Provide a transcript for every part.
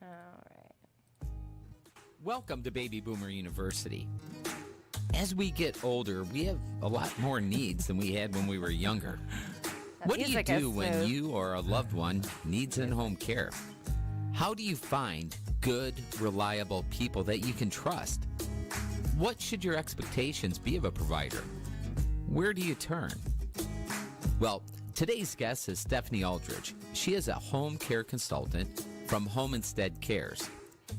All right. Welcome to Baby Boomer University. As we get older, we have a lot more needs than we had when we were younger. What do you do when you or a loved one needs in-home care? How do you find good, reliable people that you can trust? What should your expectations be of a provider? Where do you turn? Well, today's guest is Stephanie Aldridge. She is a home care consultant from Home Instead Cares.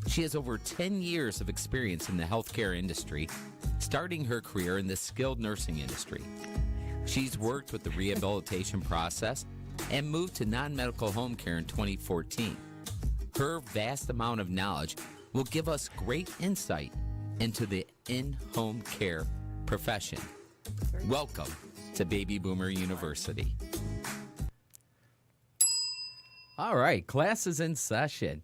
She has over 10 years of experience in the healthcare industry, starting her career in the skilled nursing industry. She's worked with the rehabilitation process and moved to non-medical home care in 2014. Her vast amount of knowledge will give us great insight into the in-home care profession. Welcome to Baby Boomer University. All right, class is in session.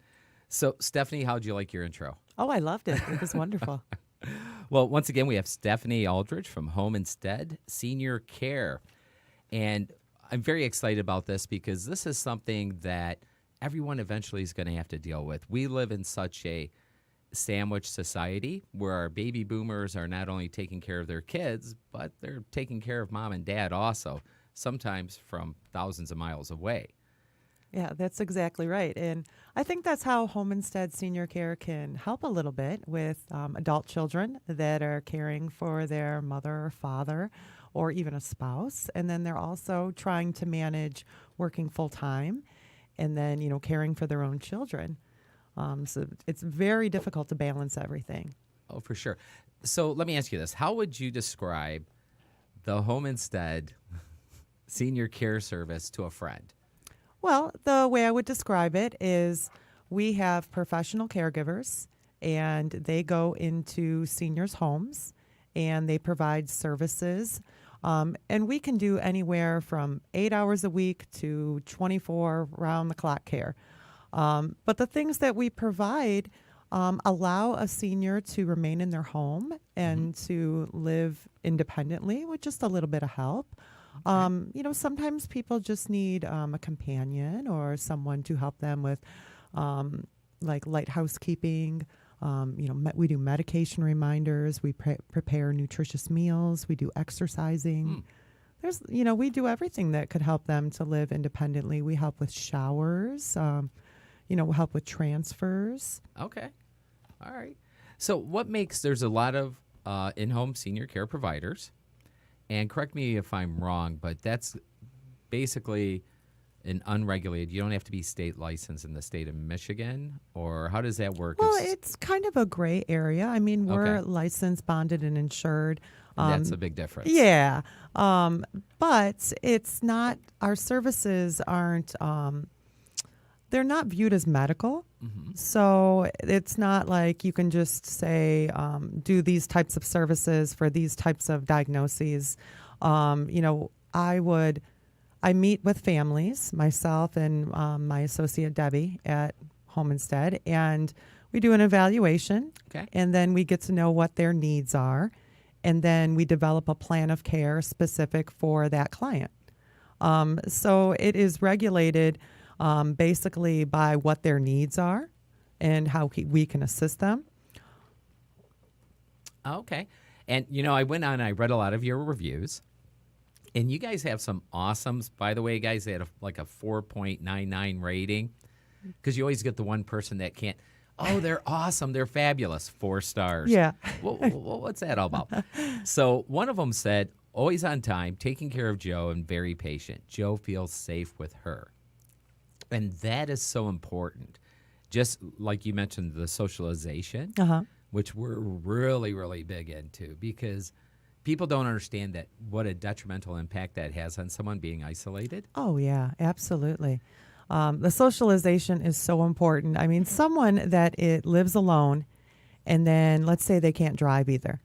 So, Stephanie, how'd you like your intro? Oh, I loved it. It was wonderful. Well, once again, we have Stephanie Aldridge from Home Instead Senior Care. And I'm very excited about this because this is something that everyone eventually is going to have to deal with. We live in such a sandwich society where our baby boomers are not only taking care of their kids, but they're taking care of mom and dad also, sometimes from thousands of miles away. Yeah, that's exactly right. And I think that's how Home Instead Senior Care can help a little bit with adult children that are caring for their mother or father or even a spouse. And then they're also trying to manage working full time and then, caring for their own children. So it's very difficult to balance everything. Oh, for sure. So let me ask you this. How would you describe the Home Instead Senior Care Service to a friend? Well, the way I would describe it is we have professional caregivers, and they go into seniors' homes, and they provide services. And we can do anywhere from 8 hours a week to 24 round-the-clock care. But the things that we provide allow a senior to remain in their home and to live independently with just a little bit of help. Sometimes people just need a companion or someone to help them with like light housekeeping. We do medication reminders. We prepare nutritious meals. We do exercising. We do everything that could help them to live independently. We help with showers. We help with transfers. Okay. All right. So there's a lot of in-home senior care providers. And correct me if I'm wrong, but that's basically an unregulated. You don't have to be state licensed in the state of Michigan, or how does that work? Well, it's kind of a gray area. I mean, we're licensed, bonded, and insured. That's a big difference. Yeah, but it's not. Our services aren't. They're not viewed as medical. So it's not like you can just say, do these types of services for these types of diagnoses. I meet with families, myself and my associate Debbie at Home Instead, and we do an evaluation. Okay. And then we get to know what their needs are. And then we develop a plan of care specific for that client. So it is regulated basically by what their needs are and how we can assist them. Okay. And, I went on, I read a lot of your reviews, and you guys have some awesomes. By the way, guys, they had a 4.99 rating because you always get the one person that can't. Oh, they're awesome. They're fabulous. 4 stars. Yeah. What's that all about? So one of them said, always on time, taking care of Joe, and very patient. Joe feels safe with her. And that is so important. Just like you mentioned, the socialization, which we're really, really big into because people don't understand that what a detrimental impact that has on someone being isolated. Oh, yeah, absolutely. The socialization is so important. I mean, someone that lives alone and then let's say they can't drive either.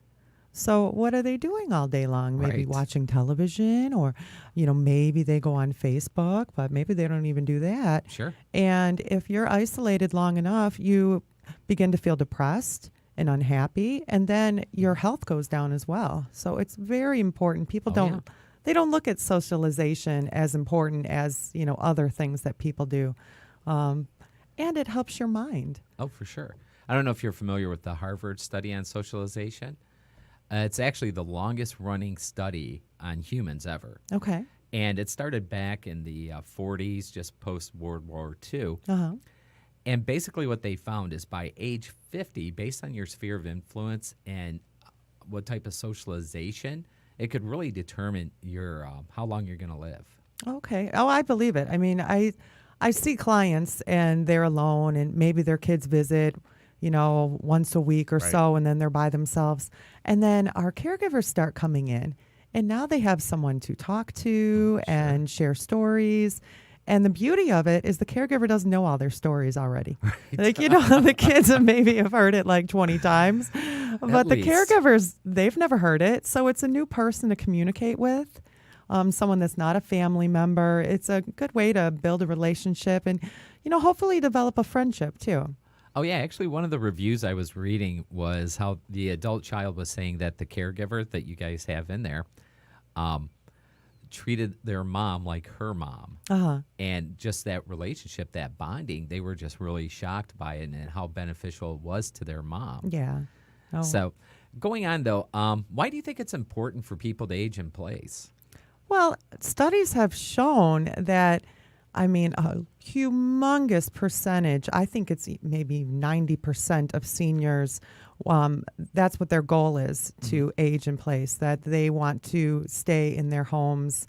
So what are they doing all day long? Maybe watching television or, maybe they go on Facebook, but maybe they don't even do that. Sure. And if you're isolated long enough, you begin to feel depressed and unhappy, and then your health goes down as well. So it's very important. People they don't look at socialization as important as, other things that people do. and it helps your mind. Oh, for sure. I don't know if you're familiar with the Harvard study on socialization. It's actually the longest running study on humans ever. Okay. And it started back in the 40s, just post World War II. Uh-huh. And basically what they found is by age 50, based on your sphere of influence and what type of socialization, it could really determine your how long you're going to live. Okay. Oh, I believe it. I mean, I see clients and they're alone and maybe their kids visit, once a week or so, and then they're by themselves. And then our caregivers start coming in, and now they have someone to talk to and share stories. And the beauty of it is the caregiver doesn't know all their stories already. Right. The kids maybe have heard it like 20 times, but the caregivers, they've never heard it. So it's a new person to communicate with, someone that's not a family member. It's a good way to build a relationship and, hopefully develop a friendship too. Oh, yeah. Actually, one of the reviews I was reading was how the adult child was saying that the caregiver that you guys have in there treated their mom like her mom. Uh-huh. And just that relationship, that bonding, they were just really shocked by it and how beneficial it was to their mom. Yeah. Oh. So going on, though, why do you think it's important for people to age in place? Well, studies have shown that, a humongous percentage, I think it's maybe 90% of seniors, that's what their goal is, to age in place, that they want to stay in their homes.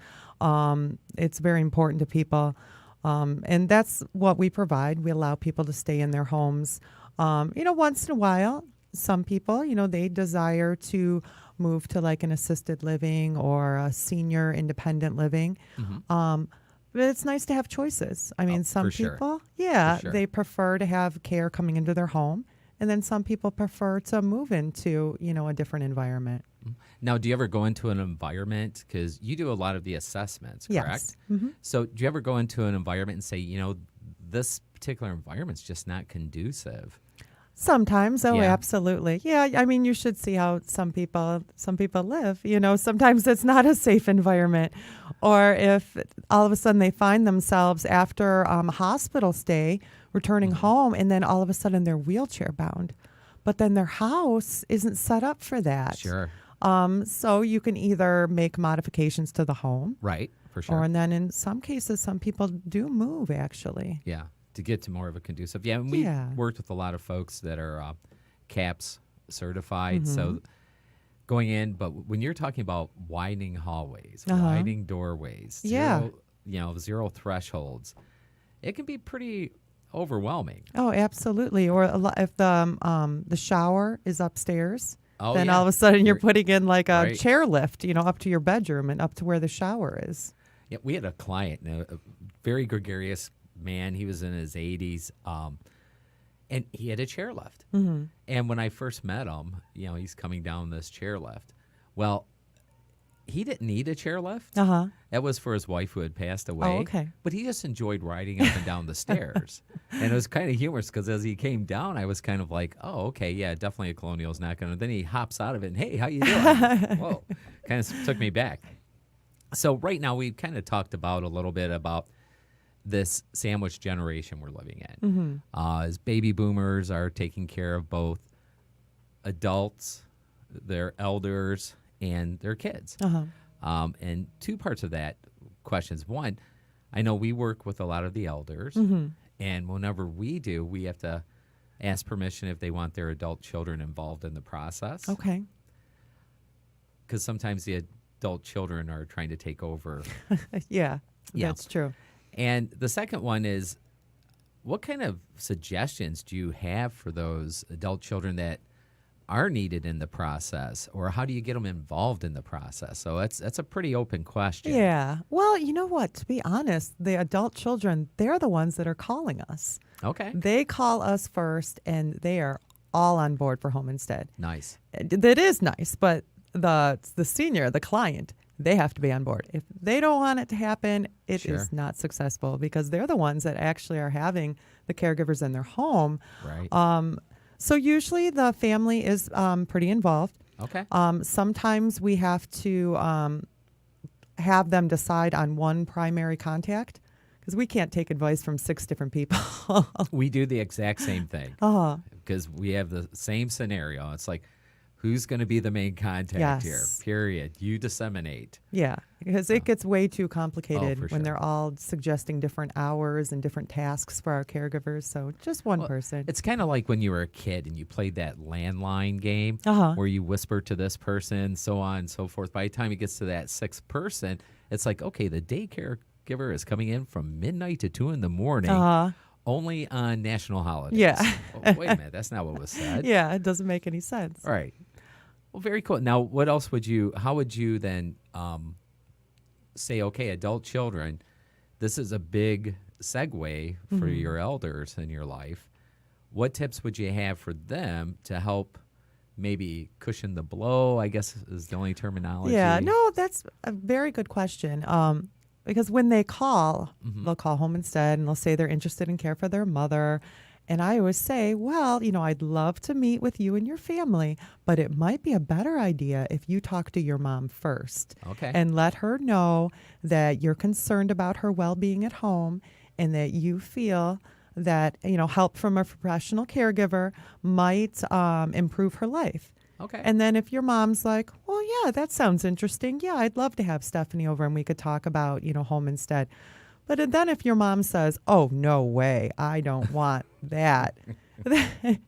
It's very important to people. And that's what we provide. We allow people to stay in their homes. Once in a while, some people, they desire to move to like an assisted living or a senior independent living. Mm-hmm. But it's nice to have choices. Some people, they prefer to have care coming into their home. And then some people prefer to move into, a different environment. Now, do you ever go into an environment, because you do a lot of the assessments, correct? Yes. Mm-hmm. So do you ever go into an environment and say, this particular environment's just not conducive? Sometimes. Oh, Yeah. absolutely. Yeah. You should see how some people live. Sometimes it's not a safe environment. Or if all of a sudden they find themselves after a hospital stay, returning home, and then all of a sudden they're wheelchair bound. But then their house isn't set up for that. Sure. So you can either make modifications to the home. Right, for sure. And then in some cases, some people do move, actually. Yeah, to get to more of a conducive. Yeah, and we worked with a lot of folks that are CAPS certified. So going in, but when you're talking about widening hallways, widening doorways, zero thresholds, it can be pretty overwhelming. Oh, absolutely. Or if the shower is upstairs, then yeah. all of a sudden you're putting in like a chair lift, up to your bedroom and up to where the shower is. Yeah, we had a client, a very gregarious man. He was in his 80s, and he had a chairlift. Mm-hmm. And when I first met him, he's coming down this chairlift. Well, he didn't need a chairlift. Uh-huh. That was for his wife who had passed away. Oh, okay. But he just enjoyed riding up and down the stairs. And it was kind of humorous because as he came down, I was kind of like, oh, okay, yeah, definitely a Colonial's not going to. Then he hops out of it and, hey, how you doing? Whoa. Kind of took me back. So right now we've kind of talked about a little bit about this sandwich generation we're living in. Mm-hmm. As baby boomers are taking care of both adults, their elders, and their kids. Uh-huh. And two parts of that questions. One, I know we work with a lot of the elders, and whenever we do, we have to ask permission if they want their adult children involved in the process. Okay. Because sometimes the adult children are trying to take over. Yeah, that's true. And the second one is, what kind of suggestions do you have for those adult children that are needed in the process, or how do you get them involved in the process? So that's a pretty open question. Yeah. Well, you know what? To be honest, the adult children, they're the ones that are calling us. Okay. They call us first, and they are all on board for Home Instead. Nice. That is nice, but the senior, the client, they have to be on board. If they don't want it to happen, it is not successful, because they're the ones that actually are having the caregivers in their home. Right. So usually the family is pretty involved. Okay. Sometimes we have to have them decide on one primary contact, because we can't take advice from 6 different people. We do the exact same thing because we have the same scenario. It's like, who's going to be the main contact here? Period. You disseminate. Yeah, because it gets way too complicated when sure. they're all suggesting different hours and different tasks for our caregivers. So just one person. It's kind of like when you were a kid and you played that landline game where you whisper to this person, so on and so forth. By the time it gets to that 6th person, it's like, okay, the daycare giver is coming in from midnight to 2 in the morning. Only on national holidays. Yeah. Oh, wait a minute. That's not what was said. Yeah, it doesn't make any sense. All right. Well, very cool. Now, what else how would you then say, okay, adult children, this is a big segue for your elders in your life. What tips would you have for them to help maybe cushion the blow, I guess is the only terminology? Yeah, no, that's a very good question. Because when they call, they'll call home instead and they'll say they're interested in care for their mother. And I always say, well, I'd love to meet with you and your family, but it might be a better idea if you talk to your mom first. Okay. And let her know that you're concerned about her well-being at home and that you feel that, help from a professional caregiver might improve her life. Okay. And then if your mom's like, well, yeah, that sounds interesting. Yeah, I'd love to have Stephanie over and we could talk about, home instead. But then if your mom says, oh, no way, I don't want that, then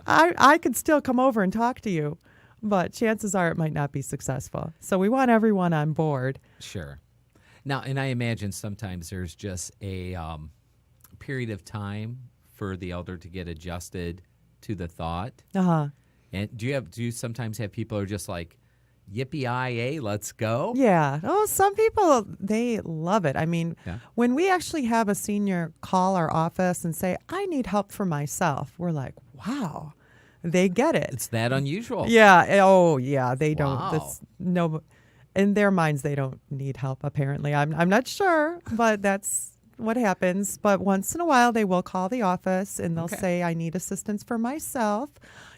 I could still come over and talk to you. But chances are it might not be successful. So we want everyone on board. Sure. Now, and I imagine sometimes there's just a period of time for the elder to get adjusted to the thought. And do you sometimes have people who are just like, yippee-yi-yay, let's go? Yeah. Oh, some people, they love it. I mean, when we actually have a senior call our office and say, I need help for myself, we're like, wow, they get it. It's that unusual. Yeah. Oh, yeah. They Wow. don't. No, in their minds, they don't need help, apparently. I'm not sure, but that's what happens. But once in a while, they will call the office and they'll say, I need assistance for myself.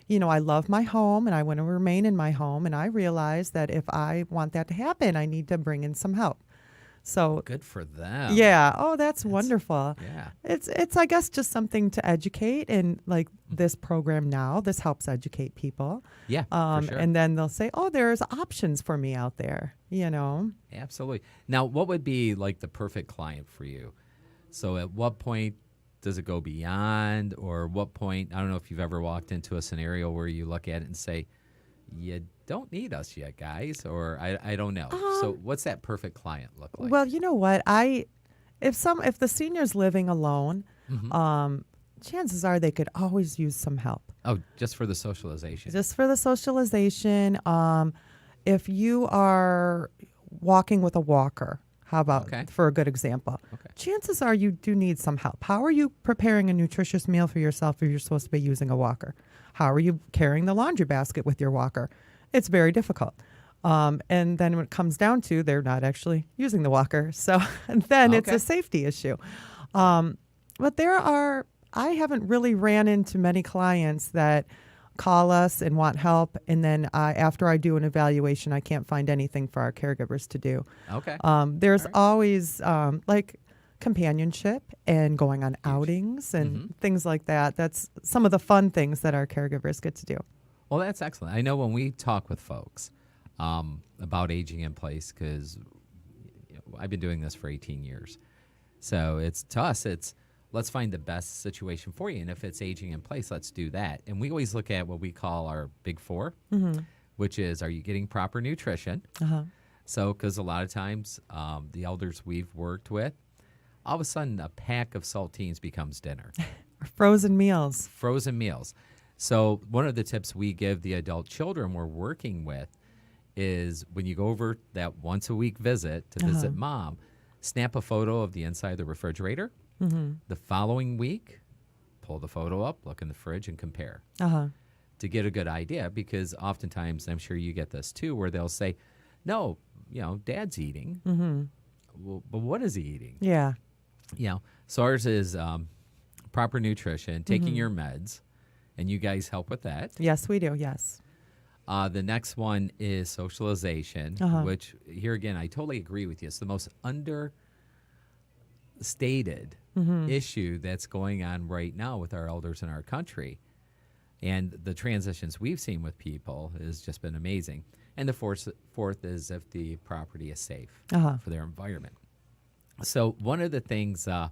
I love my home and I want to remain in my home. And I realize that if I want that to happen, I need to bring in some help. So good for them. Yeah. Oh, that's wonderful. Yeah. It's I guess just something to educate, and like this program now, this helps educate people. Yeah. For sure. And then they'll say, oh, there's options for me out there. Absolutely. Now, what would be like the perfect client for you? So at what point does it go beyond, or what point, I don't know if you've ever walked into a scenario where you look at it and say, you don't need us yet, guys, or I don't know. So what's that perfect client look like? Well, you know what? If the senior's living alone, chances are they could always use some help. Oh, just for the socialization. Just for the socialization. If you are walking with a walker, how about for a good example? Chances are you do need some help. How are you preparing a nutritious meal for yourself if you're supposed to be using a walker? How are you carrying the laundry basket with your walker? It's very difficult. And then when it comes down to, they're not actually using the walker. So then it's a safety issue. But I haven't really ran into many clients that call us and want help, and then after I do an evaluation, I can't find anything for our caregivers to do. There's always like companionship and going on outings and things like that. That's some of the fun things that our caregivers get to do. Well, that's excellent. I know when we talk with folks about aging in place, because I've been doing this for 18 years. So to us, it's let's find the best situation for you. And if it's aging in place, let's do that. And we always look at what we call our big four, which is, are you getting proper nutrition? So, because a lot of times the elders we've worked with, all of a sudden a pack of saltines becomes dinner. Frozen meals. So one of the tips we give the adult children we're working with is when you go over that once a week visit to visit mom, snap a photo of the inside of the refrigerator. The following week, pull the photo up, look in the fridge, and compare to get a good idea. Because oftentimes, I'm sure you get this too, where they'll say, no, dad's eating. Well, but what is he eating? Yeah. So ours is proper nutrition, taking your meds, and you guys help with that. Yes, we do. Yes. The next one is socialization, which here again, I totally agree with you. It's the most stated issue that's going on right now with our elders in our country. And the transitions we've seen with people has just been amazing. And the fourth is if the property is safe for their environment. So one of the things I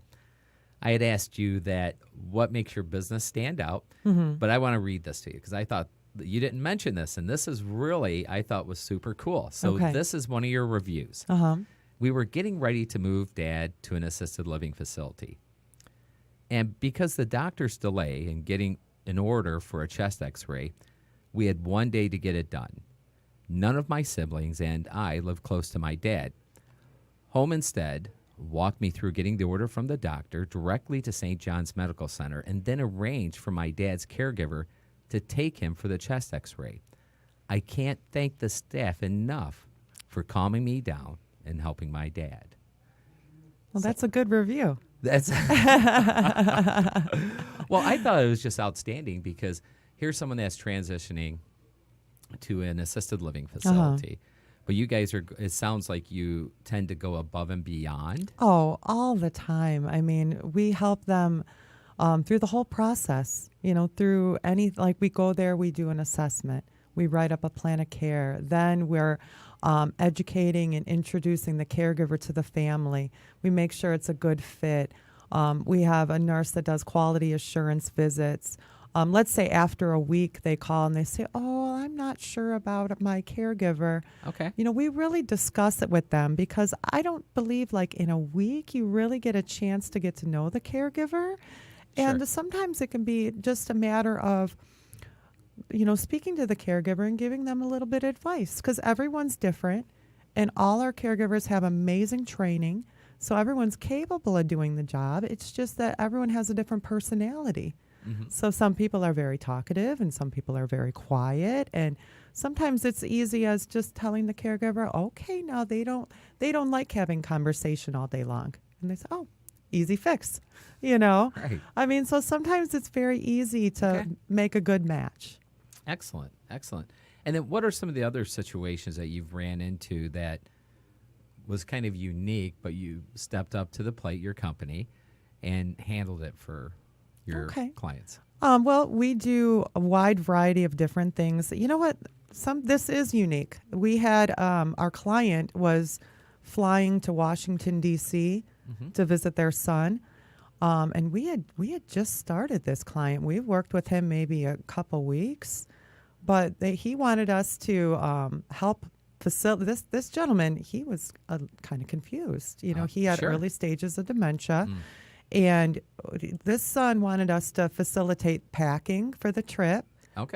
had asked you that what makes your business stand out, but I want to read this to you because I thought you didn't mention this, and this is really, I thought was super cool. So this is one of your reviews. We were getting ready to move Dad to an assisted living facility. And because the doctor's delay in getting an order for a chest x-ray, we had 1 day to get it done. None of my siblings and I live close to my dad. Home instead walked me through getting the order from the doctor directly to St. John's Medical Center and then arranged for my dad's caregiver to take him for the chest x-ray. I can't thank the staff enough for calming me down and helping my dad. Well, that's a good review. That's well, I thought it was just outstanding because here's someone that's transitioning to an assisted living facility. But you guys are, it sounds like you tend to go above and beyond. Oh, all the time. I mean, we help them through the whole process, through like we go there, we do an assessment. We write up a plan of care. Then we're educating and introducing the caregiver to the family. We make sure it's a good fit. We have a nurse that does quality assurance visits. Let's say after a week they call and they say, oh, I'm not sure about my caregiver. Okay. We really discuss it with them because I don't believe like in a week you really get a chance to get to know the caregiver. And sometimes it can be just a matter of, speaking to the caregiver and giving them a little bit of advice because everyone's different and all our caregivers have amazing training. So everyone's capable of doing the job. It's just that everyone has a different personality. So some people are very talkative and some people are very quiet. And sometimes it's easy as just telling the caregiver, okay, now they don't like having conversation all day long. And they say, oh, easy fix, Right. I mean, so sometimes it's very easy to make a good match. Excellent. And then what are some of the other situations that you've ran into that was kind of unique, but you stepped up to the plate, your company, and handled it for your clients? Well, we do a wide variety of different things. You know what? This is unique. We had our client was flying to Washington, D.C. To visit their son. And we had just started this client. We've worked with him maybe a couple weeks, but he wanted us to help facilitate. This gentleman, he was kind of confused. He had early stages of dementia. And this son wanted us to facilitate packing for the trip,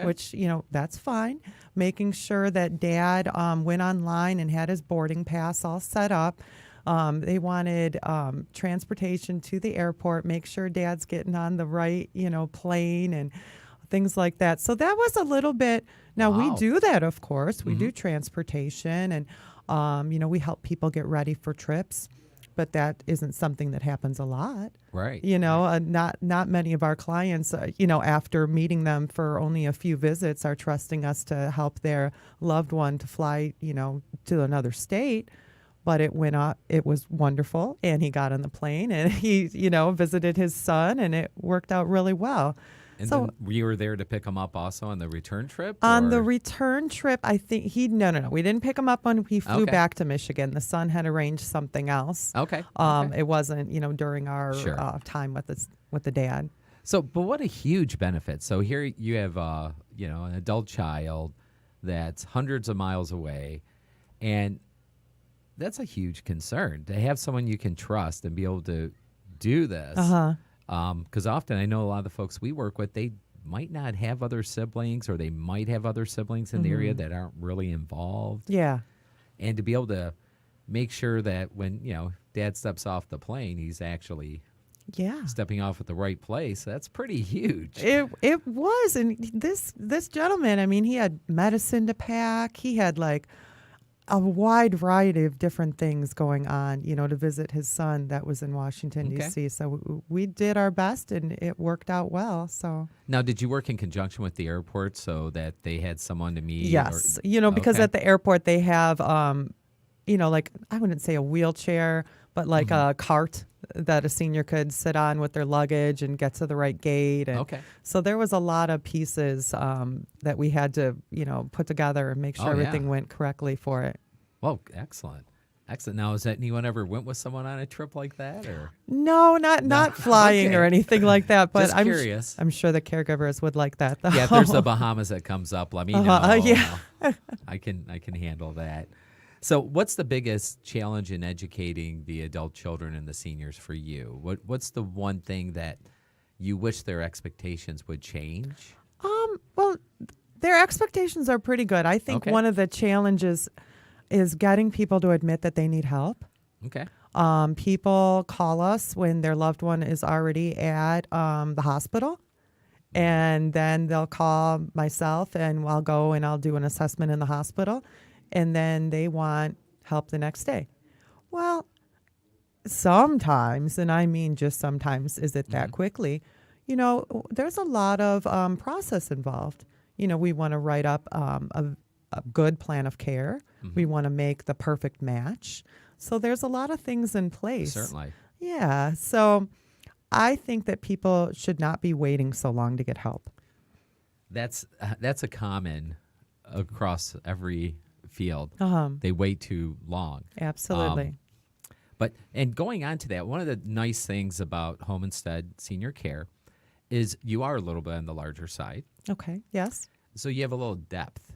which, that's fine. Making sure that Dad went online and had his boarding pass all set up. They wanted transportation to the airport, make sure Dad's getting on the right, plane and things like that. So that was a little bit. Now, we do that, of course. We do transportation and, we help people get ready for trips. But that isn't something that happens a lot. Right. Not many of our clients, after meeting them for only a few visits are trusting us to help their loved one to fly, to another state. But it went up. It was wonderful. And he got on the plane and he, visited his son and it worked out really well. And so then you were there to pick him up also on the return trip? On the return trip, I think no. We didn't pick him up when he flew back to Michigan. The son had arranged something else. It wasn't, during our time with the dad. So, but what a huge benefit. So here you have, an adult child that's hundreds of miles away, and that's a huge concern to have someone you can trust and be able to do this. Because often I know a lot of the folks we work with, they might not have other siblings or they might have other siblings in the area that aren't really involved. Yeah. And to be able to make sure that when, Dad steps off the plane, he's actually stepping off at the right place, that's pretty huge. It was. And this gentleman, I mean, he had medicine to pack. He had like a wide variety of different things going on, to visit his son that was in Washington, D.C. So we did our best and it worked out well. So now, did you work in conjunction with the airport so that they had someone to meet? Yes. Because at the airport they have, like, I wouldn't say a wheelchair, but like a cart that a senior could sit on with their luggage and get to the right gate. And so there was a lot of pieces that we had to, put together and make sure everything went correctly for it. Well, excellent. Excellent. Now, has anyone ever went with someone on a trip like that, or no, not flying or anything like that? But just curious. I'm sure the caregivers would like that, though. Yeah, if there's the Bahamas that comes up, let me know. Yeah, I can handle that. So, what's the biggest challenge in educating the adult children and the seniors for you? What's the one thing that you wish their expectations would change? Well, their expectations are pretty good. I think one of the challenges is getting people to admit that they need help. Okay. People call us when their loved one is already at the hospital, and then they'll call myself, and I'll go and I'll do an assessment in the hospital, and then they want help the next day. Well, sometimes, and I mean just sometimes, is it that quickly? There's a lot of process involved. We want to write up a good plan of care. We want to make the perfect match. So there's a lot of things in place. Certainly. Yeah. So I think that people should not be waiting so long to get help. That's a common across every field. They wait too long. Absolutely. And going on to that, one of the nice things about Home Instead Senior Care is you are a little bit on the larger side. Okay. Yes. So you have a little depth.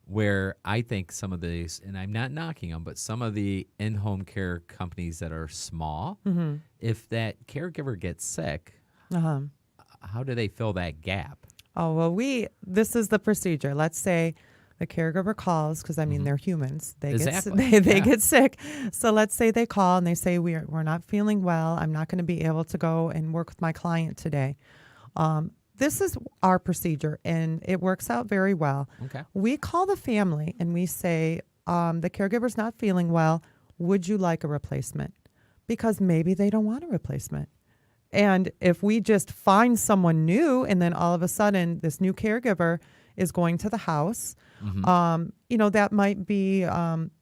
Where I think some of these, and I'm not knocking them, but some of the in-home care companies that are small, if that caregiver gets sick, how do they fill that gap? Oh, well, this is the procedure. Let's say the caregiver calls, because, they're humans. They get sick. So let's say they call and they say, we're not feeling well. I'm not going to be able to go and work with my client today. This is our procedure, and it works out very well. Okay. We call the family, and we say, the caregiver's not feeling well. Would you like a replacement? Because maybe they don't want a replacement. And if we just find someone new, and then all of a sudden this new caregiver is going to the house, that might be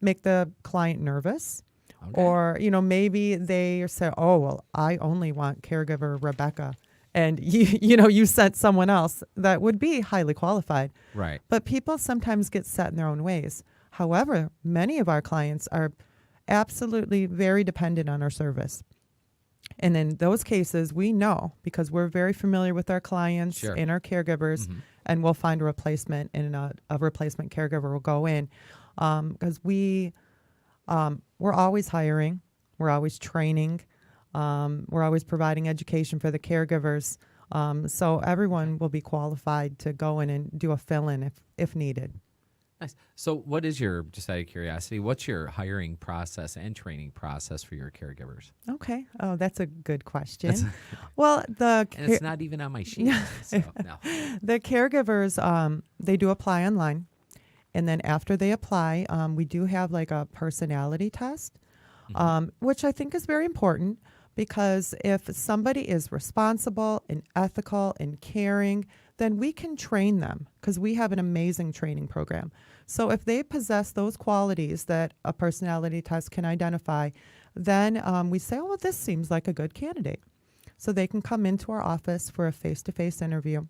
make the client nervous. Okay. Or, maybe they say, oh, well, I only want caregiver Rebecca. And you sent someone else that would be highly qualified. Right. But people sometimes get set in their own ways. However, many of our clients are absolutely very dependent on our service. And in those cases, we know, because we're very familiar with our clients and our caregivers, and we'll find a replacement, and a replacement caregiver will go in. Because we're always hiring. We're always training. We're always providing education for the caregivers. So everyone will be qualified to go in and do a fill-in if needed. Nice. So what is just out of curiosity, what's your hiring process and training process for your caregivers? Okay. Oh, that's a good question. Well, and it's not even on my sheet. So, no. The caregivers, they do apply online. And then after they apply, we do have like a personality test, which I think is very important. Because if somebody is responsible and ethical and caring, then we can train them, because we have an amazing training program. So if they possess those qualities that a personality test can identify, then we say, oh, well, this seems like a good candidate. So they can come into our office for a face-to-face interview.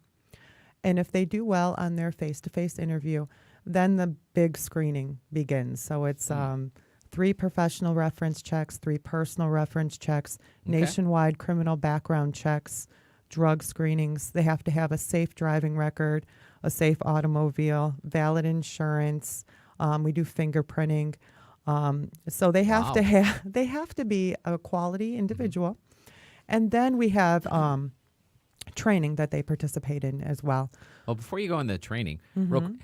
And if they do well on their face-to-face interview, then the big screening begins. So it's 3 professional reference checks, 3 personal reference checks, nationwide criminal background checks, drug screenings. They have to have a safe driving record, a safe automobile, valid insurance. We do fingerprinting. So they have to be a quality individual. And then we have training that they participate in as well. Well, before you go into training,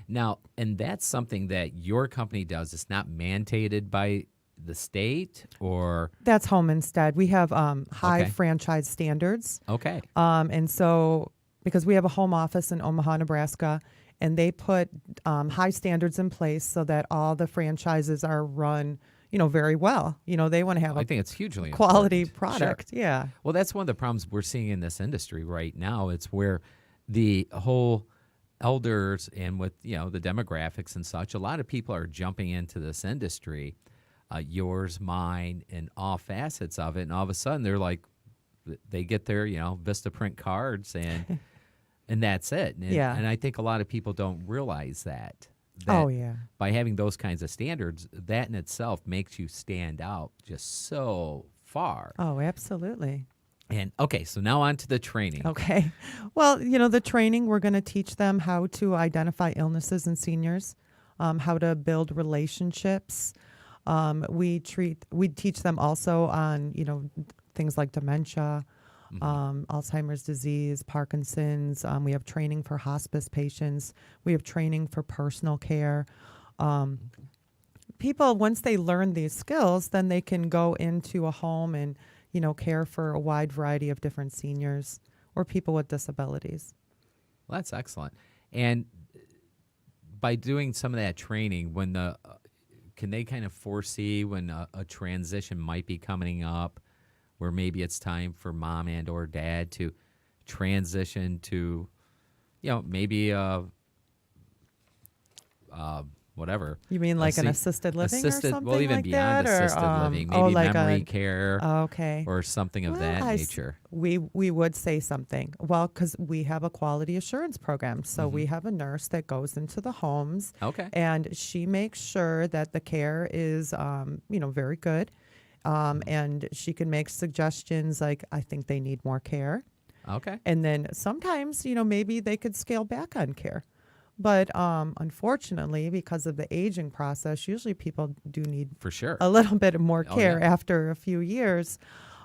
now, and that's something that your company does. It's not mandated by the state, or? That's Home Instead. We have high franchise standards. Okay. And so, because we have a home office in Omaha, Nebraska, and they put high standards in place so that all the franchises are run very well. They want to have I think it's hugely quality important. product. Sure. Yeah. Well, that's one of the problems we're seeing in this industry right now. It's where the whole elders and with, the demographics and such, a lot of people are jumping into this industry yours, mine, and all facets of it. And all of a sudden, they're like, they get their, Vistaprint cards, and that's it. And I think a lot of people don't realize that. Oh, yeah. By having those kinds of standards, that in itself makes you stand out just so far. Oh, absolutely. And okay, so now on to the training. Okay. Well, the training, we're going to teach them how to identify illnesses in seniors, how to build relationships. We teach them also on, things like dementia, Alzheimer's disease, Parkinson's. We have training for hospice patients. We have training for personal care. People, once they learn these skills, then they can go into a home and, care for a wide variety of different seniors or people with disabilities. Well, that's excellent. And by doing some of that training, can they kind of foresee when a transition might be coming up, where maybe it's time for mom and or dad to transition to, maybe whatever. You mean like an assisted living or something well, even like beyond that? assisted living, maybe like memory care okay. or something of that nature. We would say something. Well, because we have a quality assurance program. So we have a nurse that goes into the homes. Okay. And she makes sure that the care is, very good. And she can make suggestions like, I think they need more care. Okay. And then sometimes, maybe they could scale back on care. But unfortunately, because of the aging process, usually people do need for sure a little bit more care after a few years.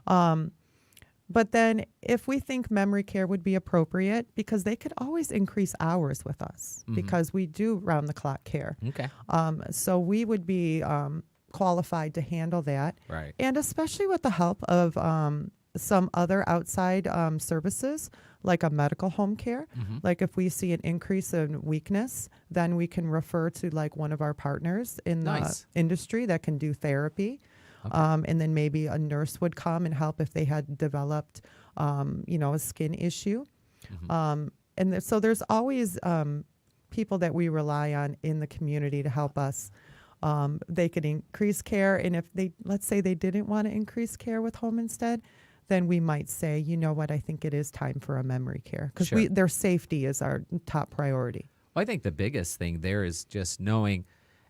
But then if we think memory care would be appropriate, because they could always increase hours with us because we do round-the-clock care. Okay. So we would be qualified to handle that. Right. And especially with the help of some other outside services, like a medical home care. Like if we see an increase in weakness, then we can refer to like one of our partners in the industry that can do therapy. Okay. And then maybe a nurse would come and help if they had developed, a skin issue. So there's always people that we rely on in the community to help us. They could increase care. And if let's say they didn't want to increase care with home instead, then we might say, you know what, I think it is time for a memory care because their safety is our top priority. Well, I think the biggest thing there is just knowing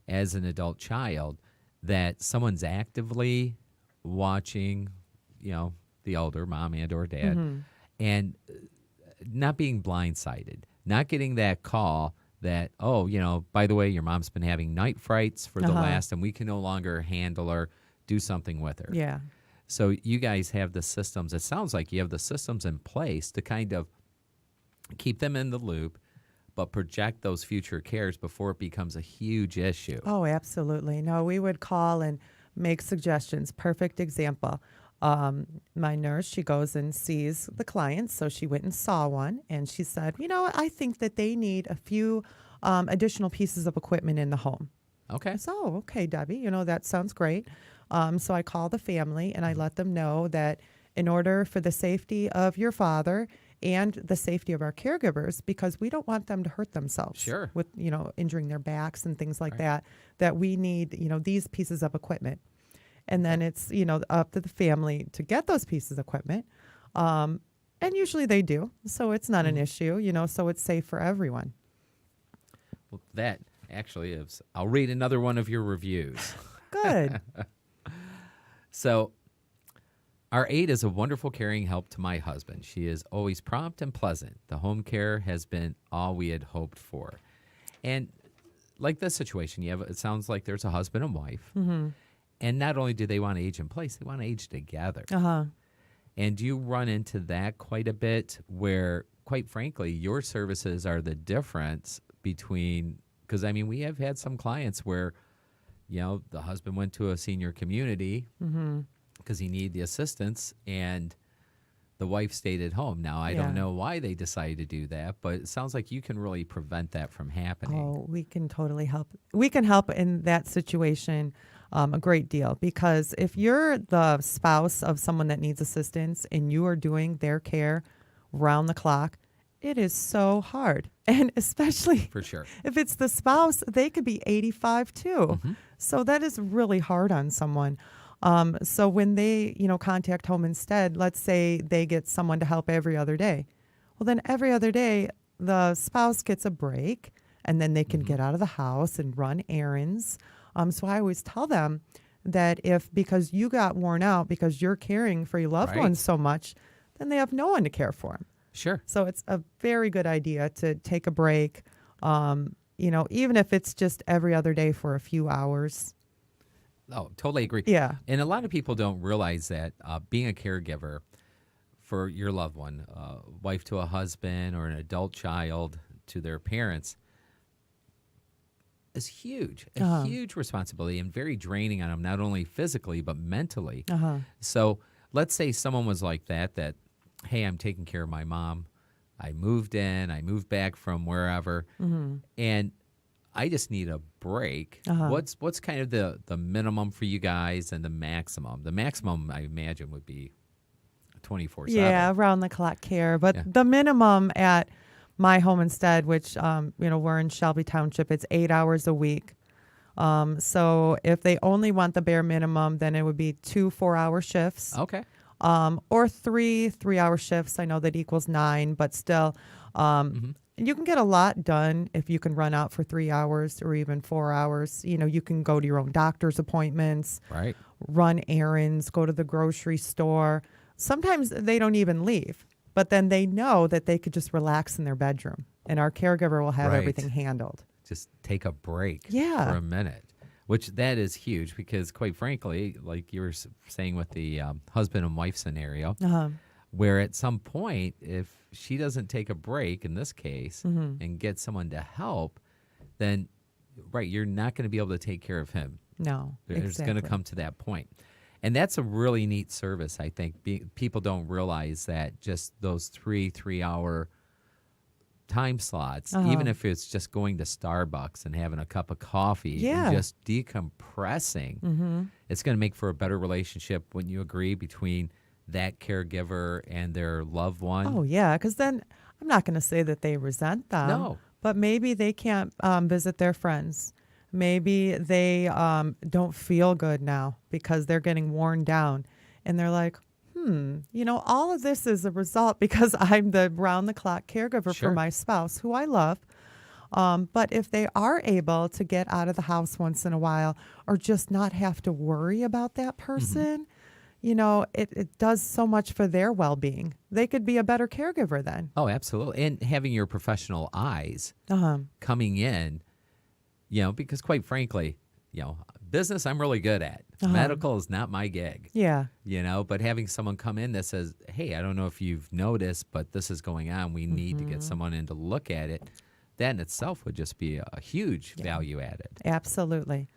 as an adult child that someone's actively watching, the older mom and or dad and not being blindsided, not getting that call that, by the way, your mom's been having night frights for the last and we can no longer handle her, do something with her. Yeah. So you guys have the systems. It sounds like you have the systems in place to kind of keep them in the loop, but project those future cares before it becomes a huge issue. Oh, absolutely. No, we would call and make suggestions. Perfect example. My nurse, she goes and sees the clients. So she went and saw one and she said, I think that they need a few additional pieces of equipment in the home. Okay. So, okay, Debbie, that sounds great. So I call the family and I let them know that in order for the safety of your father and the safety of our caregivers, because we don't want them to hurt themselves with, injuring their backs and things like that we need, these pieces of equipment. And then it's, up to the family to get those pieces of equipment. And usually they do. So it's not an issue, so it's safe for everyone. Well, that actually is. I'll read another one of your reviews. Good. So, our aide is a wonderful caring help to my husband. She is always prompt and pleasant. The home care has been all we had hoped for. And like this situation, it sounds like there's a husband and wife. And not only do they want to age in place, they want to age together. And you run into that quite a bit where, quite frankly, your services are the difference between, because, we have had some clients where, the husband went to a senior community because he needed the assistance, and the wife stayed at home. Now, I don't know why they decided to do that, but it sounds like you can really prevent that from happening. Oh, we can totally help. We can help in that situation a great deal, because if you're the spouse of someone that needs assistance and you are doing their care round the clock, it is so hard. And especially for sure, if it's the spouse, they could be 85 too. So that is really hard on someone. So when they, contact Home Instead, let's say they get someone to help every other day. Well, then every other day, the spouse gets a break, and then they can get out of the house and run errands. So I always tell them that because you got worn out because you're caring for your loved ones so much, then they have no one to care for them. Sure. So it's a very good idea to take a break, even if it's just every other day for a few hours. Oh, totally agree. Yeah. And a lot of people don't realize that being a caregiver for your loved one, wife to a husband or an adult child to their parents, is huge, a huge responsibility and very draining on them, not only physically, but mentally. So let's say someone was like that, hey, I'm taking care of my mom. I moved back from wherever, and I just need a break. What's kind of the minimum for you guys and the maximum? The maximum, I imagine, would be 24/7. Yeah, around the clock care. But the minimum at my Home Instead, which, we're in Shelby Township, it's 8 hours a week. So if they only want the bare minimum, then it would be 2 4-hour shifts. Okay. Or 3 3-hour shifts. I know that equals 9, but still, you can get a lot done if you can run out for 3 hours or even 4 hours. You can go to your own doctor's appointments, Right. run errands, go to the grocery store. Sometimes they don't even leave, but then they know that they could just relax in their bedroom, and our caregiver will have everything handled. Just take a break for Yeah. a minute, which that is huge because, quite frankly, like you were saying with the husband and wife scenario, where at some point, if she doesn't take a break, in this case, and get someone to help, then, you're not going to be able to take care of him. No, It's going to come to that point. And that's a really neat service, I think. People don't realize that just those 3-hour time slots, even if it's just going to Starbucks and having a cup of coffee and just decompressing, it's going to make for a better relationship, wouldn't you agree, between that caregiver and their loved one? Oh, yeah, because then I'm not going to say that they resent them. No. But maybe they can't visit their friends. Maybe they don't feel good now because they're getting worn down. And they're like, all of this is a result because I'm the round-the-clock caregiver for my spouse, who I love. But if they are able to get out of the house once in a while or just not have to worry about that person, it does so much for their well-being. They could be a better caregiver then. Oh, absolutely. And having your professional eyes coming in, because quite frankly, business I'm really good at. Medical is not my gig. Yeah. But having someone come in that says, hey, I don't know if you've noticed, but this is going on. We need to get someone in to look at it. That in itself would just be a huge value added. Absolutely.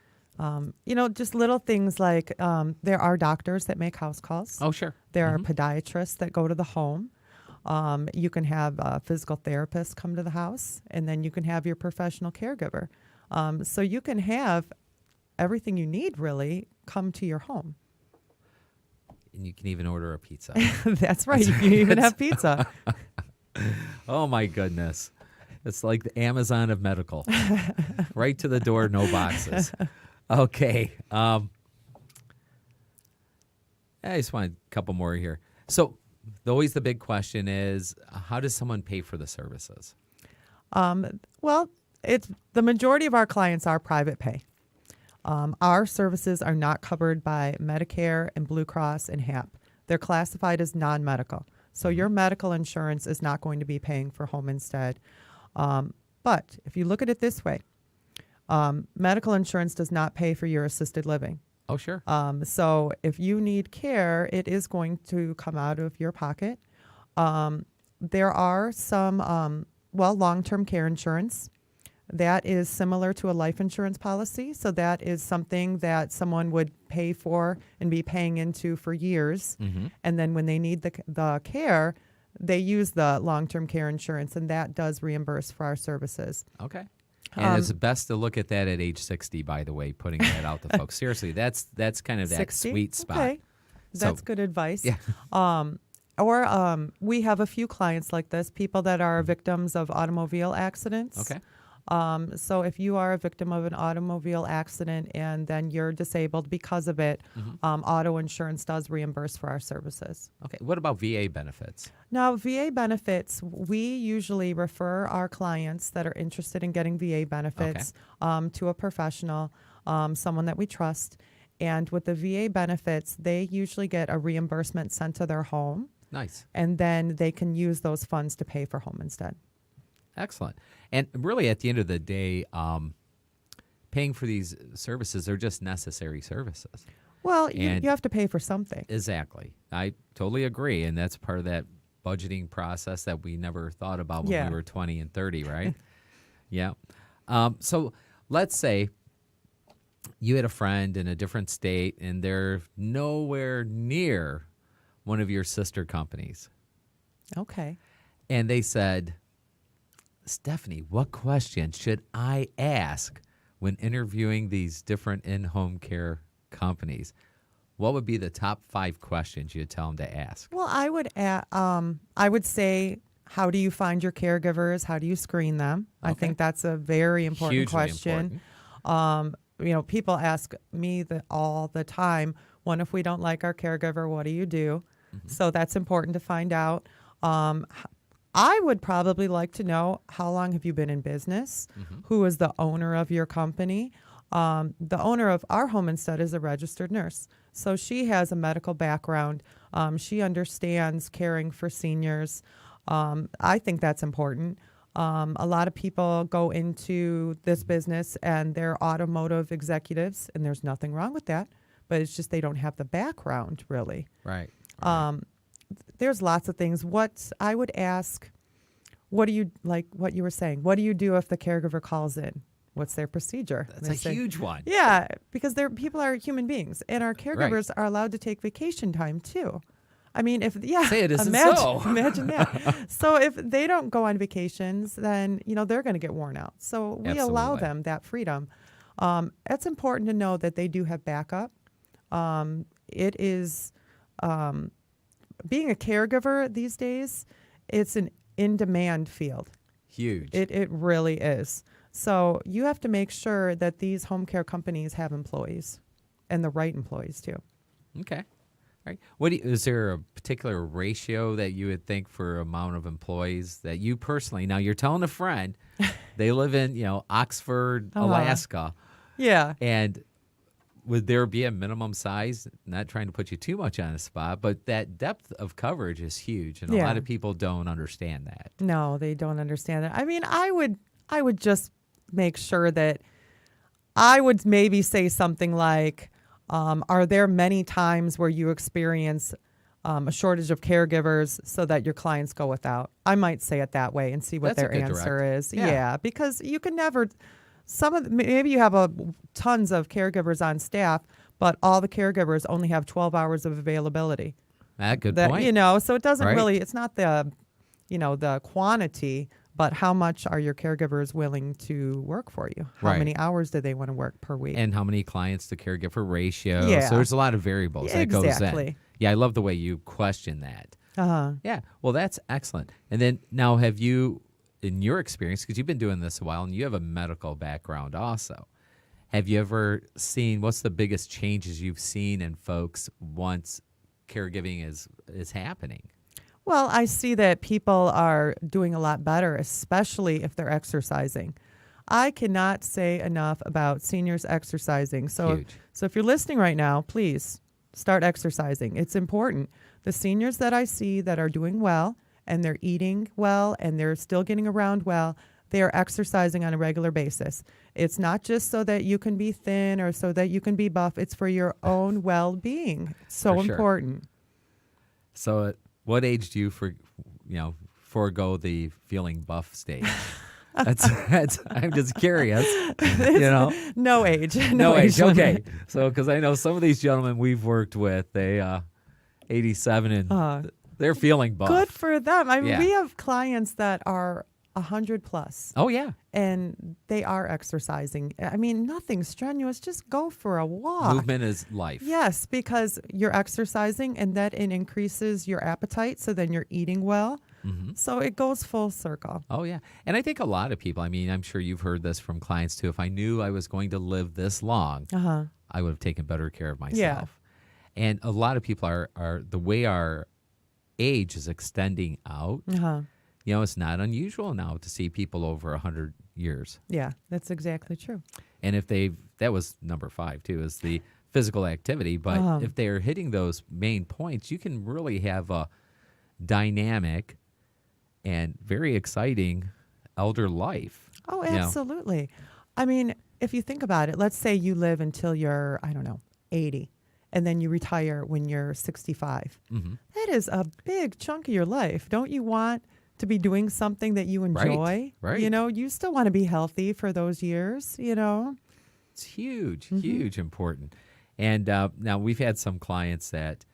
Just little things like there are doctors that make house calls. Oh, sure. There are podiatrists that go to the home. You can have a physical therapist come to the house, and then you can have your professional caregiver. So you can have everything you need, really, come to your home. And you can even order a pizza. That's right. You can even have pizza. Oh, my goodness. It's like the Amazon of medical. Right to the door, no boxes. Okay. I just want a couple more here. So always the big question is, how does someone pay for the services? Well, the majority of our clients are private pay. Our services are not covered by Medicare and Blue Cross and HAP. They're classified as non-medical. So your medical insurance is not going to be paying for Home Instead. But if you look at it this way, medical insurance does not pay for your assisted living. Oh, sure. So if you need care, it is going to come out of your pocket. There are some, long-term care insurance. That is similar to a life insurance policy. So that is something that someone would pay for and be paying into for years. And then when they need the care, they use the long-term care insurance, and that does reimburse for our services. Okay. And it's best to look at that at age 60, by the way, putting that out to folks. Seriously, that's kind of that 60? sweet spot. Okay. That's good advice. Yeah. Or we have a few clients like this, people that are victims of automobile accidents. Okay. So if you are a victim of an automobile accident and then you're disabled because of it, auto insurance does reimburse for our services. Okay. What about VA benefits? Now, VA benefits, we usually refer our clients that are interested in getting VA benefits to a professional, someone that we trust. And with the VA benefits, they usually get a reimbursement sent to their home. Nice. And then they can use those funds to pay for home instead. Excellent. And really, at the end of the day, paying for these services are just necessary services. Well, you have to pay for something. Exactly. I totally agree. And that's part of that budgeting process that we never thought about when we were 20 and 30, right? Yeah. So let's say you had a friend in a different state and they're nowhere near one of your sister companies. Okay. And they said, Stephanie, what question should I ask when interviewing these different in-home care companies? What would be the top 5 questions you'd tell them to ask? Well, I would say, how do you find your caregivers? How do you screen them? Okay. I think that's a very important Hugely question. Important. People ask me all the time, what if we don't like our caregiver? What do you do? Mm-hmm. So that's important to find out. I would probably like to know, how long have you been in business? Mm-hmm. Who is the owner of your company? The owner of our home instead is a registered nurse. So she has a medical background. She understands caring for seniors. I think that's important. A lot of people go into this business and they're automotive executives, and there's nothing wrong with that, but it's just they don't have the background, really. Right. There's lots of things. What I would ask, what do you, like what you were saying, what do you do if the caregiver calls in? What's their procedure? That's a huge one. Yeah, because people are human beings, and our caregivers are allowed to take vacation time too. I mean, say it isn't so. Imagine that. So if they don't go on vacations, then they're going to get worn out. So we allow them that freedom. It's important to know that they do have backup. It is being a caregiver these days. It's an in-demand field. Huge. It really is. So you have to make sure that these home care companies have employees, and the right employees too. Okay. All right. Is there a particular ratio that you would think for amount of employees that you personally? Now you're telling a friend, they live in Oxford, Alaska. Yeah. And would there be a minimum size? Not trying to put you too much on the spot, but that depth of coverage is huge, and a lot of people don't understand that. No, they don't understand that. I mean, I would just make sure that I would maybe say something like, are there many times where you experience a shortage of caregivers so that your clients go without? I might say it that way and see what their answer is. Yeah, because you can never. Maybe you have tons of caregivers on staff, but all the caregivers only have 12 hours of availability. Good point. So it doesn't really. It's not the quantity, but how much are your caregivers willing to work for you? How many hours do they want to work per week? And how many clients to caregiver ratio? Yeah. So there's a lot of variables that goes in. Yeah, I love the way you question that. Uh-huh. Yeah, well, that's excellent. And then now have you, in your experience, because you've been doing this a while and you have a medical background also, have you ever seen, what's the biggest changes you've seen in folks once caregiving is happening? Well, I see that people are doing a lot better, especially if they're exercising. I cannot say enough about seniors exercising. So if you're listening right now, please start exercising. It's important. The seniors that I see that are doing well and they're eating well and they're still getting around well, they are exercising on a regular basis. It's not just so that you can be thin or so that you can be buff. It's for your own well-being. It's so important. So what age do you forego the feeling buff stage? That's I'm just curious. No age. No age. Okay. So because I know some of these gentlemen we've worked with, they 87 and they're feeling buff. Good for them. I mean, we have clients that are 100 plus. Oh yeah. And they are exercising. I mean, nothing strenuous. Just go for a walk. Movement is life. Yes, because you're exercising and that increases your appetite. So then you're eating well. So it goes full circle. Oh, yeah. And I think a lot of people, I mean, I'm sure you've heard this from clients too. If I knew I was going to live this long, I would have taken better care of myself. And a lot of people are the way our age is extending out, it's not unusual now to see people over 100 years. Yeah, that's exactly true. And if that was number 5 too, is the physical activity. But if they're hitting those main points, you can really have a dynamic and very exciting elder life. Oh, absolutely. I mean, if you think about it, let's say you live until you're, 80, and then you retire when you're 65. That is a big chunk of your life. Don't you want to be doing something that you enjoy? Right. You still want to be healthy for those years, It's huge important. And now we've had some clients that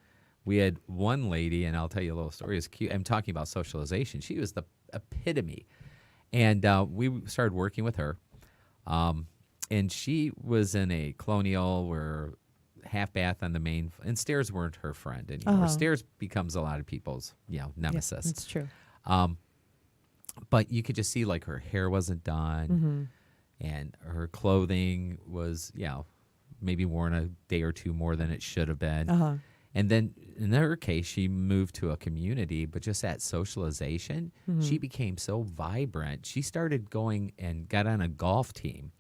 we had one lady, and I'll tell you a little story. It's cute. I'm talking about socialization. She was the epitome. And we started working with her. And she was in a colonial where half bath on the main, and stairs weren't her friend anymore. Stairs becomes a lot of people's, nemesis. Yeah, that's true. But you could just see like her hair wasn't done, and her clothing was, maybe worn a day or two more than it should have been. And then in her case, she moved to a community, but just that socialization, she became so vibrant. She started going and got on a golf team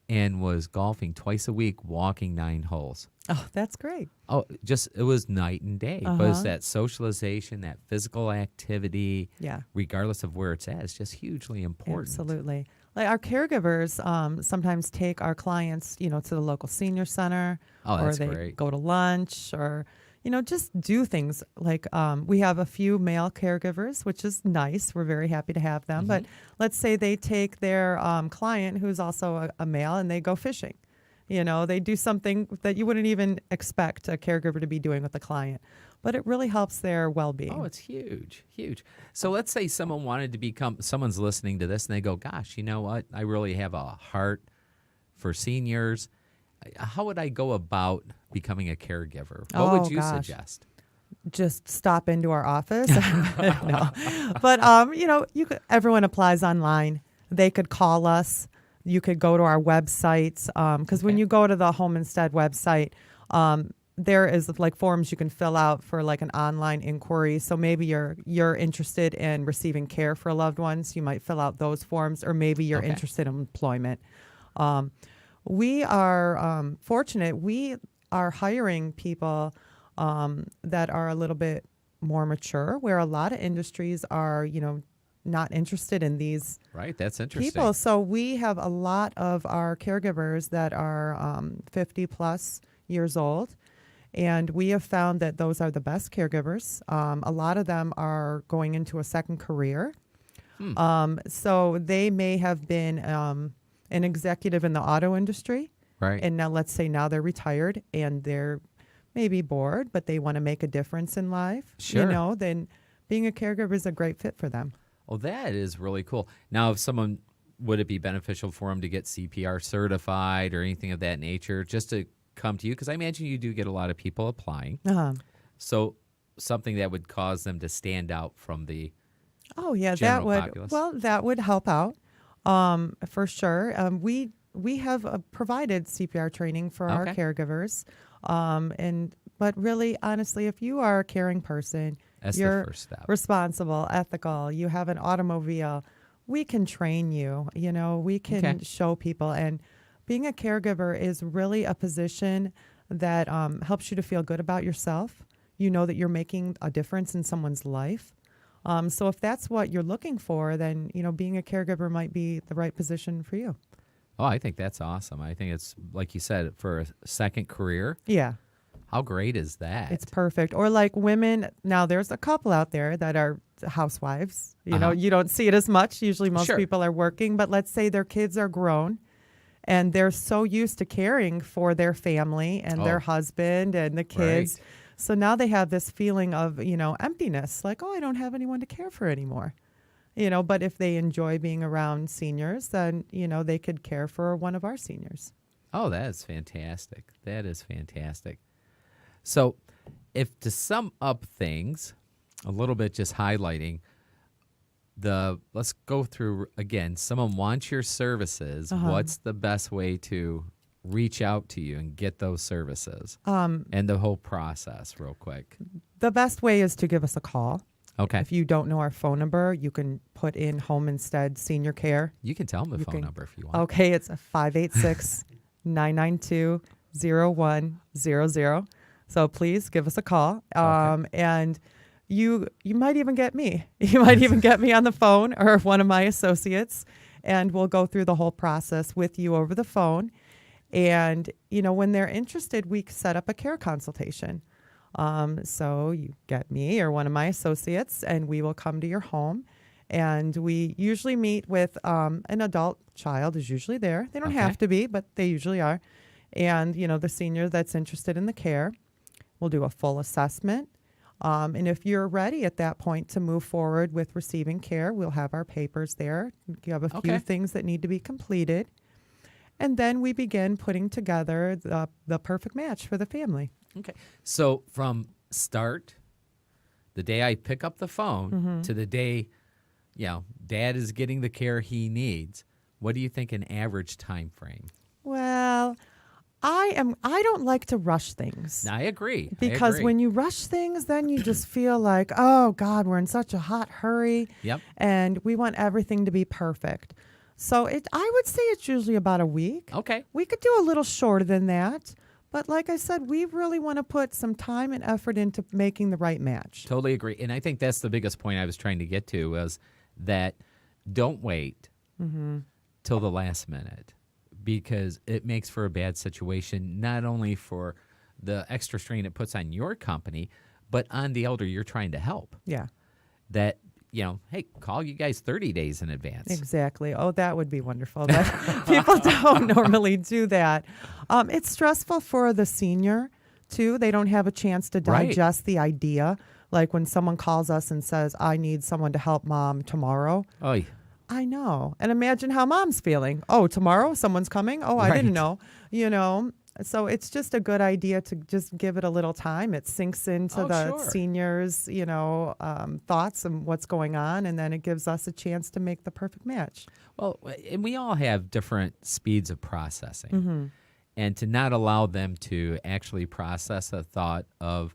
and was golfing twice a week, walking 9 holes. Oh, that's great. Oh, it was night and day. But it's that socialization, that physical activity, regardless of where it's at, is just hugely important. Absolutely. Like our caregivers sometimes take our clients, to the local senior center, or they great. Go to lunch, or just do things like we have a few male caregivers, which is nice. We're very happy to have them. But let's say they take their client, who's also a male, and they go fishing. They do something that you wouldn't even expect a caregiver to be doing with a client. But it really helps their well-being. Oh, it's huge. So let's say someone wanted to someone's listening to this and they go, gosh, you know what? I really have a heart for seniors. How would I go about becoming a caregiver? What would you suggest? Just stop into our office. No. But, everyone applies online. They could call us. You could go to our websites. Because when you go to the Home Instead website, there is like forms you can fill out for like an online inquiry. So maybe you're interested in receiving care for loved ones. You might fill out those forms, or maybe you're interested in employment. We are fortunate. We are hiring people that are a little bit more mature, where a lot of industries are, not interested in these that's interesting. people. So we have a lot of our caregivers that are 50 plus years old. And we have found that those are the best caregivers. A lot of them are going into a second career. So they may have been an executive in the auto industry. And now let's say now they're retired and they're maybe bored, but they want to make a difference in life. Sure. Then being a caregiver is a great fit for them. Well, that is really cool. Now, if someone, would it be beneficial for them to get CPR certified or anything of that nature, just to come to you? Because I imagine you do get a lot of people applying. So something that would cause them to stand out from the populace. That would help out for sure. We have provided CPR training for our caregivers. But really, honestly, if you are a caring person, you're the first step. Responsible, ethical, you have an automobile, we can train you, we can show people. And being a caregiver is really a position that helps you to feel good about yourself. You know that you're making a difference in someone's life. So if that's what you're looking for, then, being a caregiver might be the right position for you. Oh, I think that's awesome. I think it's, like you said, for a second career. Yeah. How great is that? It's perfect. Or like women, now there's a couple out there that are housewives. You don't see it as much. Usually most people are working, but let's say their kids are grown and they're so used to caring for their family and their husband and the kids. So now they have this feeling of, emptiness, like, I don't have anyone to care for anymore. But if they enjoy being around seniors, then, they could care for one of our seniors. Oh, that is fantastic. That is fantastic. So if to sum up things a little bit, just highlighting, let's go through again. Someone wants your services. What's the best way to reach out to you and get those services? And the whole process real quick. The best way is to give us a call. Okay. If you don't know our phone number, you can put in Home Instead Senior Care. You can tell them the phone number if you want. Okay, it's 586-992-0100. So please give us a call. And you might even get me. You might even get me on the phone or one of my associates, and we'll go through the whole process with you over the phone. And, when they're interested, we set up a care consultation. So you get me or one of my associates, and we will come to your home. And we usually meet with an adult child is usually there. They don't have to be, but they usually are. And, the senior that's interested in the care, we'll do a full assessment. And if you're ready at that point to move forward with receiving care, we'll have our papers there. You have a few things that need to be completed. And then we begin putting together the perfect match for the family. Okay. So from start, the day I pick up the phone to the day, Dad is getting the care he needs, what do you think an average time frame? Well, I don't like to rush things. I agree. Because when you rush things, then you just feel like, oh God, we're in such a hot hurry. Yep. And we want everything to be perfect. So I would say it's usually about a week. Okay. We could do a little shorter than that. But like I said, we really want to put some time and effort into making the right match. Totally agree. And I think that's the biggest point I was trying to get to was that don't wait till the last minute, because it makes for a bad situation, not only for the extra strain it puts on your company, but on the elder you're trying to help. Yeah. That, hey, call you guys 30 days in advance. Exactly. Oh, that would be wonderful. People don't normally do that. It's stressful for the senior, too. They don't have a chance to digest the idea. Like when someone calls us and says, I need someone to help Mom tomorrow. Oh, yeah. I know. And imagine how Mom's feeling. Oh, tomorrow someone's coming? Oh, I didn't know. So it's just a good idea to just give it a little time. It sinks into seniors, thoughts and what's going on, and then it gives us a chance to make the perfect match. Well, and we all have different speeds of processing. And to not allow them to actually process the thought of,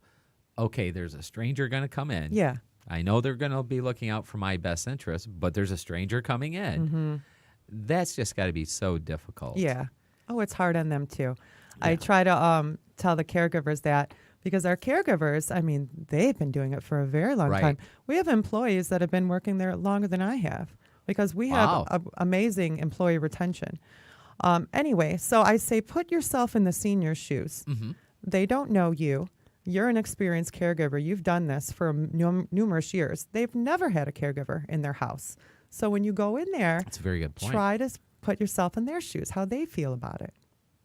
okay, there's a stranger going to come in. Yeah. I know they're going to be looking out for my best interest, but there's a stranger coming in. That's just got to be so difficult. Yeah. Oh, it's hard on them, too. I try to tell the caregivers that, because our caregivers, they've been doing it for a very long time. We have employees that have been working there longer than I have, because we have amazing employee retention. Anyway, so I say put yourself in the senior's shoes. They don't know you. You're an experienced caregiver. You've done this for numerous years. They've never had a caregiver in their house. So when you go in there, that's a very good point. Try to put yourself in their shoes, how they feel about it.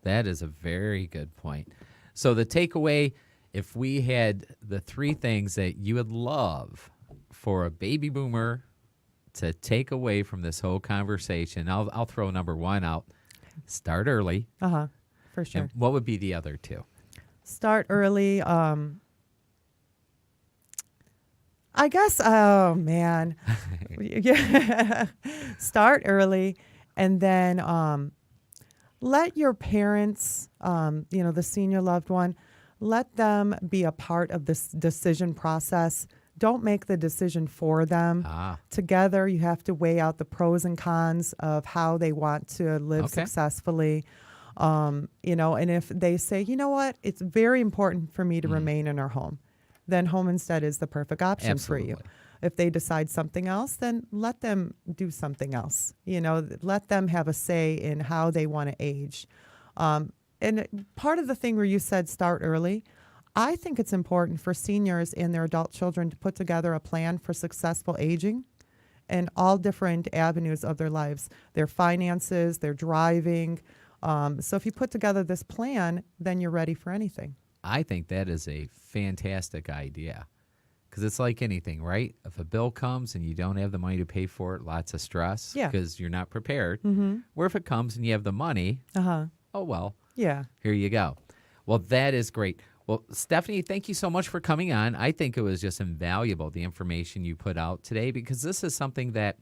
That is a very good point. So the takeaway, if we had the three things that you would love for a baby boomer to take away from this whole conversation, I'll throw number one out. Start early. For sure. And what would be the other two? Start early. I guess, oh, man. Start early, and then let your parents, the senior loved one, let them be a part of this decision process. Don't make the decision for them. Together, you have to weigh out the pros and cons of how they want to live successfully. And if they say, you know what, it's very important for me to remain in our home, then Home Instead is the perfect option for you. If they decide something else, then let them do something else. Let them have a say in how they want to age. And part of the thing where you said start early, I think it's important for seniors and their adult children to put together a plan for successful aging and all different avenues of their lives, their finances, their driving. So if you put together this plan, then you're ready for anything. I think that is a fantastic idea, because it's like anything, right? If a bill comes and you don't have the money to pay for it, lots of stress because you're not prepared. Or if it comes and you have the money, oh, well, here you go. Well, that is great. Well, Stephanie, thank you so much for coming on. I think it was just invaluable, the information you put out today, because this is something that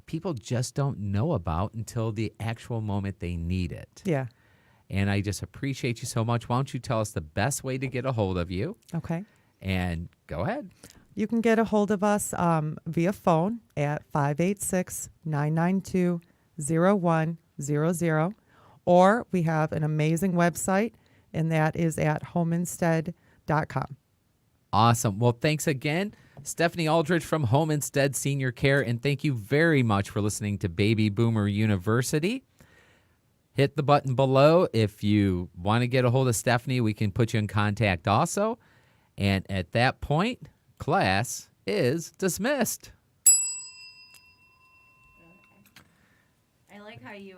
people just don't know about until the actual moment they need it. Yeah. And I just appreciate you so much. Why don't you tell us the best way to get a hold of you? Okay. And go ahead. You can get a hold of us via phone at 586-992-0100, or we have an amazing website, and that is at homeinstead.com. Awesome. Well, thanks again, Stephanie Aldrich from Home Instead Senior Care, and thank you very much for listening to Baby Boomer University. Hit the button below if you want to get a hold of Stephanie. We can put you in contact also. And at that point, class is dismissed. I like how you